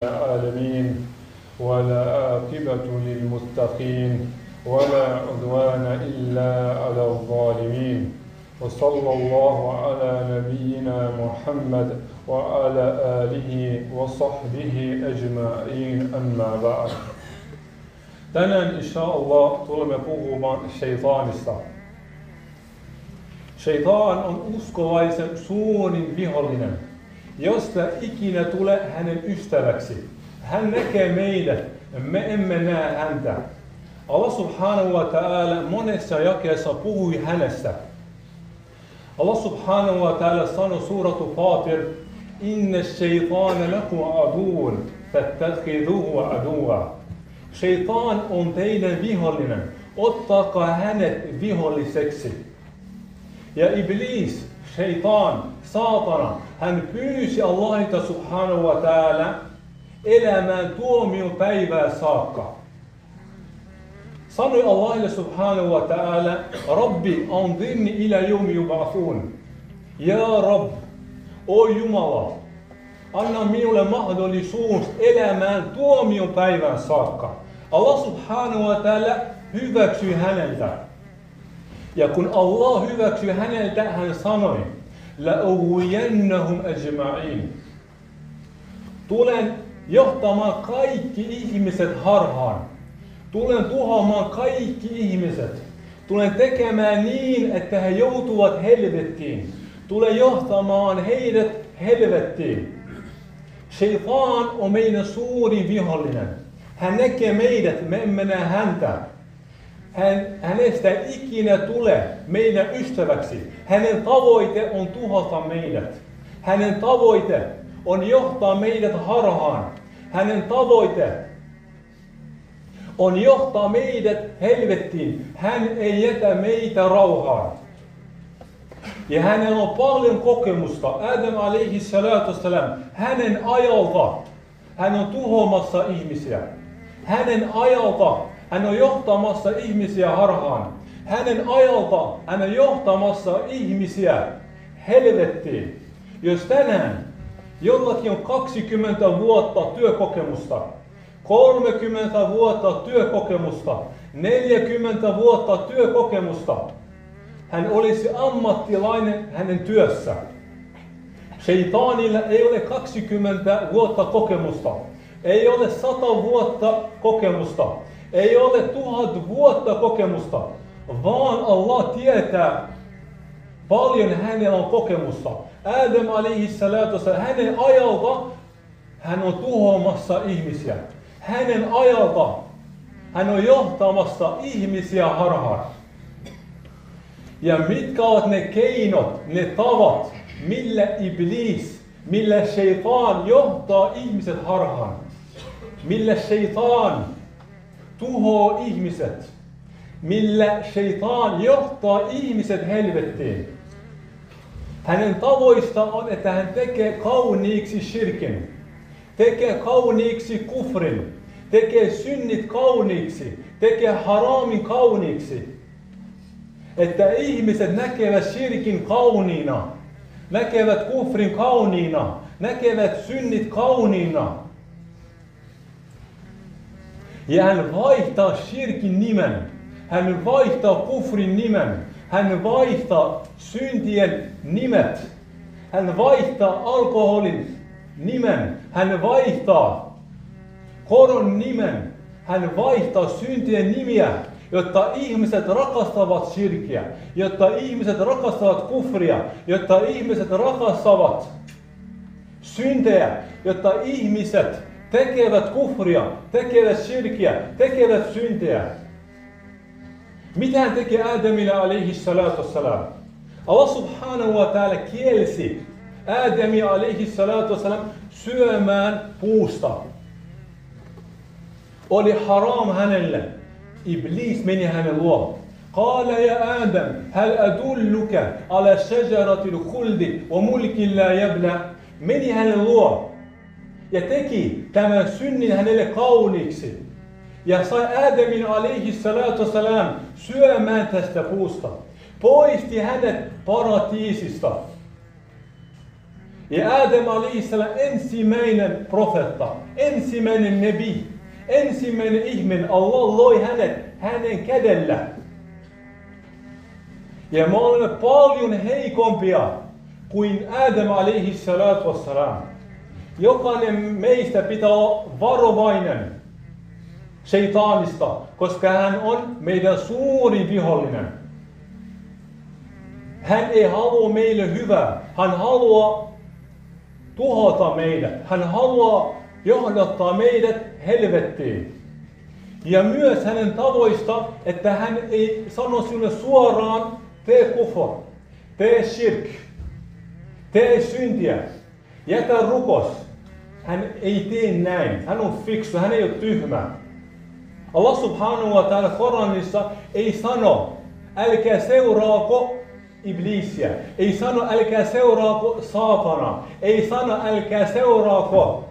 العالمين ولا عاقبة للمتقين ولا عدوان إلا على الظالمين وصلى الله على نبينا محمد وعلى آله وصحبه أجمعين أما بعد. Tänään inshallah tulemme puhumaan shaytaanista. Shaytaan on uskovaisen suurin vihollinen, josta ikinä tulee hänen ystäväksi. Hän näkee meidät, me emme näe häntä. Allah subhanahu wa ta'ala monessa jakeessa puhui hänestä. Allah subhanahu wa ta'ala sanoi suuratu Fatir, inna shaytana lakum aduun, fattakhiduhu aduwa. Shaytaan on teidän vihollinen, ottakaa hänet viholliseksi. Ja Iblis, shaytaan, saatana, hän pyysi Allahilta subhanahu wa ta'ala elämään tuomiopäivää saakka. Sanoi Allahille subhanahu wa ta'ala, Rabbi, anzirni ila yawmi yub'athun. Ja Rabb, o Jumala, anna minulle mahdollisuus elämään tuomiopäivään saakka. Allah subhanahu wa ta'ala hyväksyi häneltä. Ja kun Allah hyväksyi häneltä, hän sanoi, la'uwiyannahum ajma'in. Tulen johtamaan kaikki ihmiset harhaan. Tulen tuhoamaan kaikki ihmiset. Tulen tekemään niin, että he joutuvat helvettiin. Tulen johtamaan heidät helvettiin. Shaytaan on meidän suurin vihollinen. Hän näkee meidät, me emme näe häntä. Hänestä ei ikinä tule meidän ystäväksi. Hänen tavoite on tuhota meidät. Hänen tavoite on johtaa meidät harhaan. Hänen tavoite on johtaa meidät helvettiin. Hän ei jätä meitä rauhaan. Ja hänellä on paljon kokemusta. Adam alaihi salatu wassalam, hänen ajalta hän on tuhoamassa ihmisiä. Hänen ajalta hän on johtamassa ihmisiä harhaan. Hänen ajalta hän on johtamassa ihmisiä helvettiin. Jos tänään jollakin on 20 vuotta työkokemusta, 30 vuotta työkokemusta, 40 vuotta työkokemusta, hän olisi ammattilainen hänen työssä. Shaytaanilla ei ole 20 vuotta kokemusta, ei ole 100 vuotta kokemusta, ei ole 1000 vuotta kokemusta, vaan Allah tietää paljon hänellä on kokemusta. Adam alaihi salatu wassalam, hänen ajalta hän on tuhoamassa ihmisiä. Hänen ajalta hän on johtamassa ihmisiä harhaan. Ja mitkä ovat ne keinot, ne tavat, millä Iblis, millä shaytaan johtaa ihmiset harhaan? Millä shaytaan tuhoaa ihmiset? Millä shaytaan johtaa ihmiset helvettiin? Hänen tavoista on, että hän tekee kauniiksi shirkin, tekee kauniiksi kufrin, tekee synnit kauniiksi, tekee haramin kauniiksi. Että ihmiset näkevät shirkin kauniina, näkevät kufrin kauniina, näkevät synnit kauniina. Ja hän vaihtaa shirkin nimen, hän vaihtaa kufrin nimen, hän vaihtaa syntien nimet, hän vaihtaa alkoholin nimen, hän vaihtaa koron nimen, hän vaihtaa syntien nimiä, jotta ihmiset rakastavat shirkiä, jotta ihmiset rakastavat kufria, jotta ihmiset rakastavat syntejä, jotta ihmiset tekevät kufria, tekevät shirkiä, tekevät syntejä. Mitä hän tekee Adamille alaihi salatu wassalam? Allah subhanahu wa ta'ala kielsi Adami alaihi salatu wassalam syömään puusta. Oli haram hänelle. Iblis meni hänen luo. Qala ya Adam, hal adulluka ala shajaratil khuldi wa mulkin la yabla. Meni hänen luo ja teki tämän synnin hänelle kauniiksi. Ja sai Adamin alaihi salatu wassalam syömään tästä puusta. Poisti hänet paratiisista. Ja Adam alaihissalam ensimmäinen profeetta, ensimmäinen nebi, ensimmäinen ihminen, Allah loi hänen kädellä. Ja me olemme paljon heikompia kuin Adam alaihissalatu wassalam. Jokainen meistä pitää olla varovainen sheitanista, koska hän on meidän suuri vihollinen. Hän ei halua meille hyvää. Hän haluaa tuhota meidät. Hän haluaa johdattaa meidät helvettiin. Ja myös hänen tavoista, että hän ei sano sinulle suoraan, tee kufr, tee shirk, tee syntiä, jätä rukos. Hän ei tee näin. Hän on fiksu, hän ei ole tyhmä. Allah subhanahu wa ta'ala Koranissa ei sano, älkää seuraako iblisiä. Ei sano, älkää seuraako saatana. Ei sano, älkää seuraako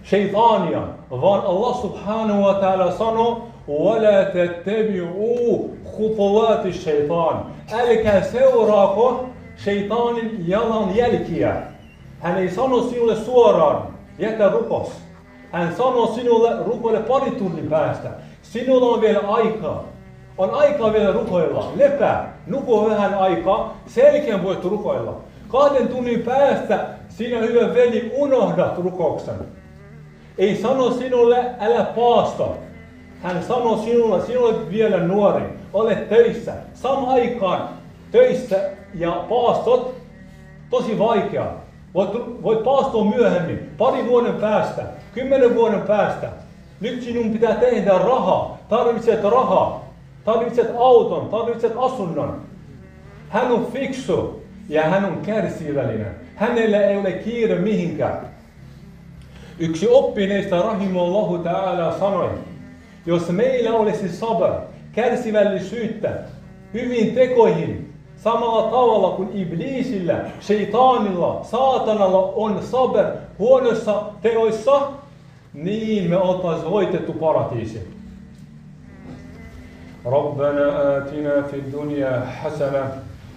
sheitania. Vaan Allah subhanahu wa ta'ala sanoo, وَلَا تَتَّبِعُوا خُطُوَاتِ الشَّيْطَانِ. Älkää seuraako sheitanin jalanjälkiä. Hän ei sano sinulle suoraan, jätä rukos. Hän sanoo sinulle rukoile pari tunnin päästä. Sinulla on vielä aikaa. On aikaa vielä rukoilla. Lepää. Nuku vähän aikaa. Selkeän voit rukoilla. 2 tunnin päästä sinä hyvä veli unohdat rukouksen. Ei sano sinulle älä paasta. Hän sanoo sinulle, sinulle vielä nuori. Olet töissä. Samaan aikaan töissä ja paastot tosi vaikeaa. Voit paastua myöhemmin, 2 vuoden päästä, 10 vuoden päästä. Nyt sinun pitää tehdä rahaa. Tarvitset rahaa. Tarvitset auton, tarvitset asunnon. Hän on fiksu ja hän on kärsivällinen. Hänellä ei ole kiire mihinkään. Yksi oppineista rahimahullahu ta'ala sanoi, jos meillä olisi sabr, kärsivällisyyttä, hyvin tekoihin, samalla tavalla kuin iblisillä, sheitanilla, saatanalla on sabr huonoissa teoissa, niin me oltaisiin voitettu paratiisi. ربنا آتنا في الدنيا حسنة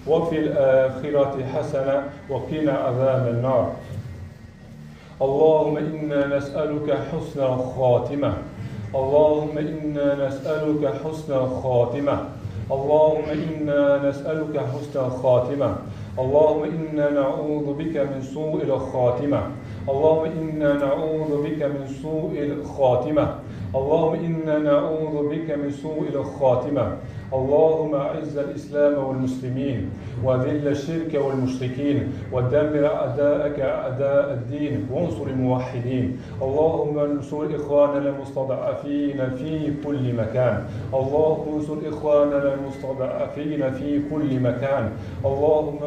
وفي الآخرة حسنة وقنا عذاب النار. اللهم إنا نسألك حسن الخاتمة. اللهم إنا نسألك حسن الخاتمة. اللهم إنا نسألك حسن الخاتمة. اللهم إنا نعوذ بك من سوء الخاتمة. اللهم إنا نعوذ بك من سوء الخاتمة. اللهم إنا نعوذ بك من سوء الخاتمة. اللهم أعز الإسلام والمسلمين وذل الشرك والمشركين ودمر أعداءك أعداء الدين وانصر الموحدين. اللهم انصر إخواننا المستضعفين في كل مكان. اللهم انصر إخواننا المستضعفين في كل مكان. اللهم